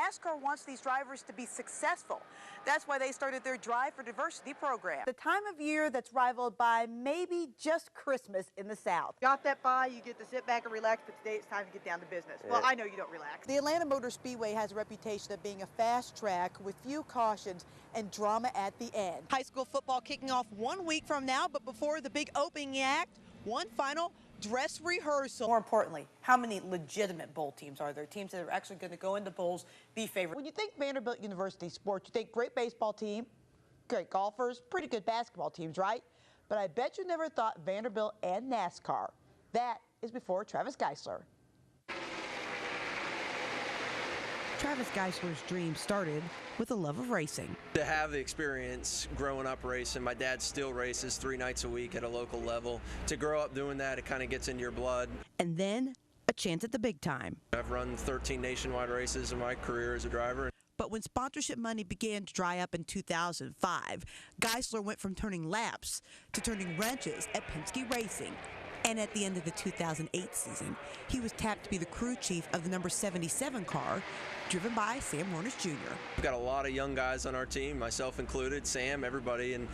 NASCAR wants these drivers to be successful. That's why they started their Drive for Diversity program. The time of year that's rivaled by maybe just Christmas in the South. Got that by, you get to sit back and relax, but today it's time to get down to business. Well, I know you don't relax. The Atlanta Motor Speedway has a reputation of being a fast track with few cautions and drama at the end. High school football kicking off 1 week from now, but before the big opening act, one final dress rehearsal. More importantly, how many legitimate bowl teams are there? Teams that are actually going to go into bowls, be favored. When you think Vanderbilt University sports, you think great baseball team, great golfers, pretty good basketball teams, right? But I bet you never thought Vanderbilt and NASCAR. That is before Travis Geisler. Travis Geisler's dream started with a love of racing. To have the experience growing up racing, my dad still races 3 nights a week at a local level. To grow up doing that, it kind of gets into your blood. And then a chance at the big time. I've run 13 nationwide races in my career as a driver. But when sponsorship money began to dry up in 2005, Geisler went from turning laps to turning wrenches at Penske Racing. And at the end of the 2008 season, he was tapped to be the crew chief of the number 77 car, driven by Sam Hornish Jr. We've got a lot of young guys on our team, myself included, Sam, everybody, and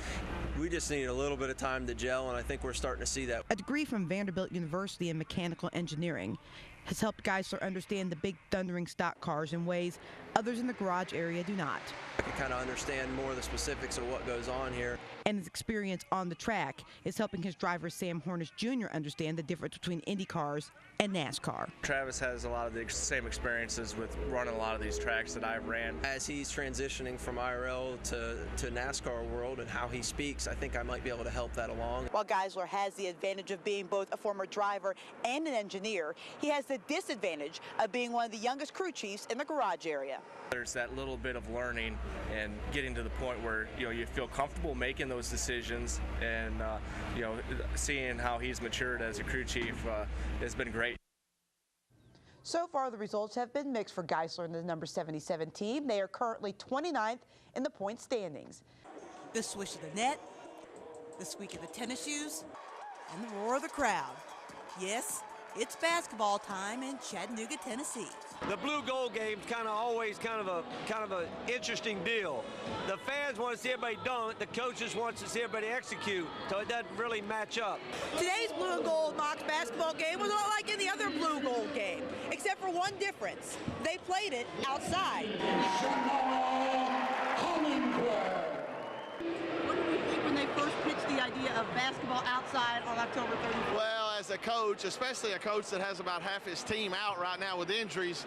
we just need a little bit of time to gel, and I think we're starting to see that. A degree from Vanderbilt University in mechanical engineering has helped Geisler understand the big thundering stock cars in ways others in the garage area do not. I can kind of understand more of the specifics of what goes on here. And his experience on the track is helping his driver Sam Hornish Jr. understand the difference between Indy cars and NASCAR. Travis has a lot of the same experiences with running a lot of these tracks that I've ran. As he's transitioning from IRL to NASCAR world and how he speaks, I think I might be able to help that along. While Geisler has the advantage of being both a former driver and an engineer, he has the disadvantage of being one of the youngest crew chiefs in the garage area. There's that little bit of learning and getting to the point where you feel comfortable making those decisions, and seeing how he's matured as a crew chief has been great. So far, the results have been mixed for Geisler and the number 77 team. They are currently 29th in the point standings. The swish of the net, the squeak of the tennis shoes, and the roar of the crowd. Yes, it's basketball time in Chattanooga, Tennessee. The blue gold game's always kind of an interesting deal. The fans want to see everybody dunk, the coaches want to see everybody execute, so it doesn't really match up. Today's blue and gold Mocs basketball game was not like any other blue gold game, except for one difference. They played it outside. What did you think when they first pitched the idea of basketball outside on October 31st? Well, as a coach, especially a coach that has about half his team out right now with injuries,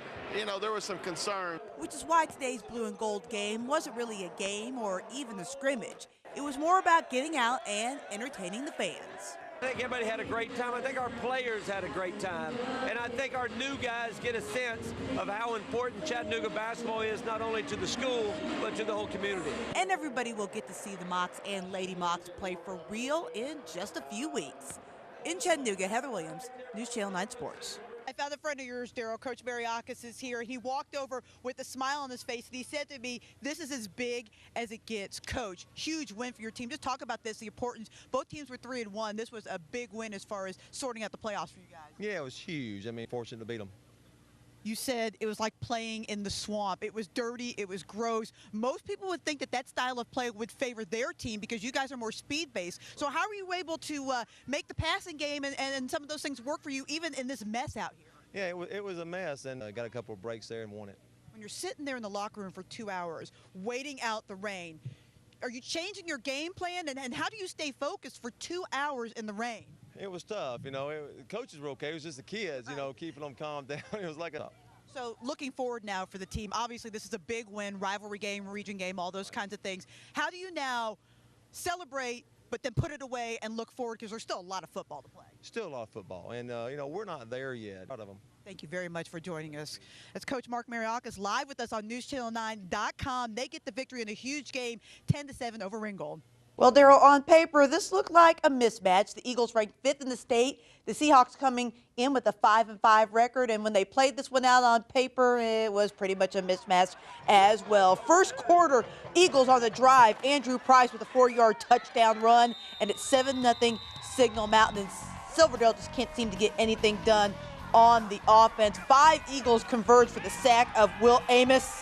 there was some concern. Which is why today's blue and gold game wasn't really a game or even a scrimmage. It was more about getting out and entertaining the fans. I think everybody had a great time. I think our players had a great time. And I think our new guys get a sense of how important Chattanooga basketball is, not only to the school, but to the whole community. And everybody will get to see the Mocs and Lady Mocs play for real in just a few weeks. In Chattanooga, Heather Williams, News Channel 9 Sports. I found a friend of yours, Daryl. Coach Mariakis is here. He walked over with a smile on his face, and he said to me, this is as big as it gets. Coach, huge win for your team. Just talk about this, the importance. Both teams were 3-1. This was a big win as far as sorting out the playoffs for you guys. Yeah, it was huge. Fortunate to beat them. You said it was like playing in the swamp. It was dirty. It was gross. Most people would think that style of play would favor their team because you guys are more speed-based. So how were you able to make the passing game and some of those things work for you even in this mess out here? Yeah, it was a mess, and got a couple of breaks there and won it. When you're sitting there in the locker room for 2 hours, waiting out the rain, are you changing your game plan? And how do you stay focused for 2 hours in the rain? It was tough, the coaches were okay. It was just the kids, keeping them calm down. It was like a... So looking forward now for the team, obviously this is a big win, rivalry game, region game, all those kinds of things. How do you now celebrate but then put it away and look forward, because there's still a lot of football to play? Still a lot of football, and we're not there yet. Proud of them. Thank you very much for joining us. That's Coach Mark Mariakis live with us on NewsChannel9.com. They get the victory in a huge game, 10-7 over Ringgold. Well, Daryl, on paper, this looked like a mismatch. The Eagles ranked 5th in the state. The Seahawks coming in with a 5-5 record, and when they played this one out on paper, it was pretty much a mismatch as well. First quarter, Eagles on the drive. Andrew Price with a 4-yard touchdown run, and it's 7-0 Signal Mountain, and Silverdale just can't seem to get anything done on the offense. 5 Eagles converge for the sack of Will Amos.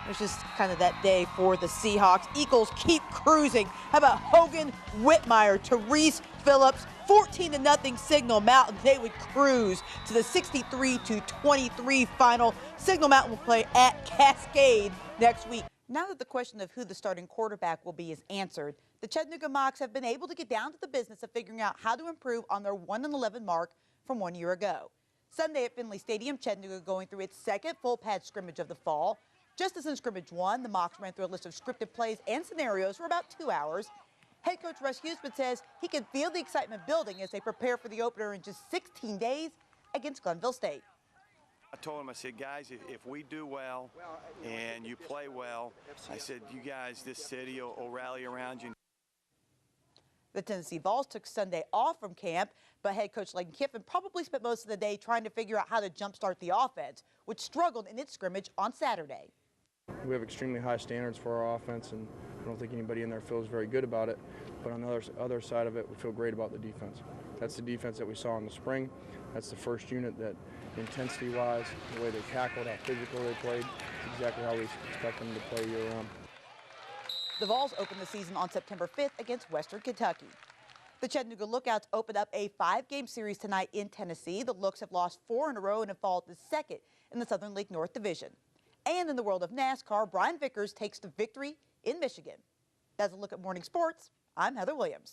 It was just kind of that day for the Seahawks. Eagles keep cruising. How about Hogan, Whitmire, Therese Phillips, 14-0 Signal Mountain. They would cruise to the 63-23 final. Signal Mountain will play at Cascade next week. Now that the question of who the starting quarterback will be is answered, the Chattanooga Mocs have been able to get down to the business of figuring out how to improve on their 1-11 mark from 1 year ago. Sunday at Finley Stadium, Chattanooga going through its second full pad scrimmage of the fall. Just as in scrimmage 1, the Mocs ran through a list of scripted plays and scenarios for about 2 hours. Head coach Russ Huesman says he can feel the excitement building as they prepare for the opener in just 16 days against Glenville State. I told him, I said, guys, if we do well and you play well, I said, you guys, this city will rally around you. The Tennessee Vols took Sunday off from camp, but head coach Lane Kiffin probably spent most of the day trying to figure out how to jumpstart the offense, which struggled in its scrimmage on Saturday. We have extremely high standards for our offense, and I don't think anybody in there feels very good about it. But on the other side of it, we feel great about the defense. That's the defense that we saw in the spring. That's the first unit that, intensity-wise, the way they tackled, how physical they played, it's exactly how we expect them to play year-round. The Vols open the season on September 5th against Western Kentucky. The Chattanooga Lookouts open up a 5-game series tonight in Tennessee. The Looks have lost 4 in a row and have fallen to second in the Southern League North Division. And in the world of NASCAR, Brian Vickers takes the victory in Michigan. That's a look at morning sports. I'm Heather Williams.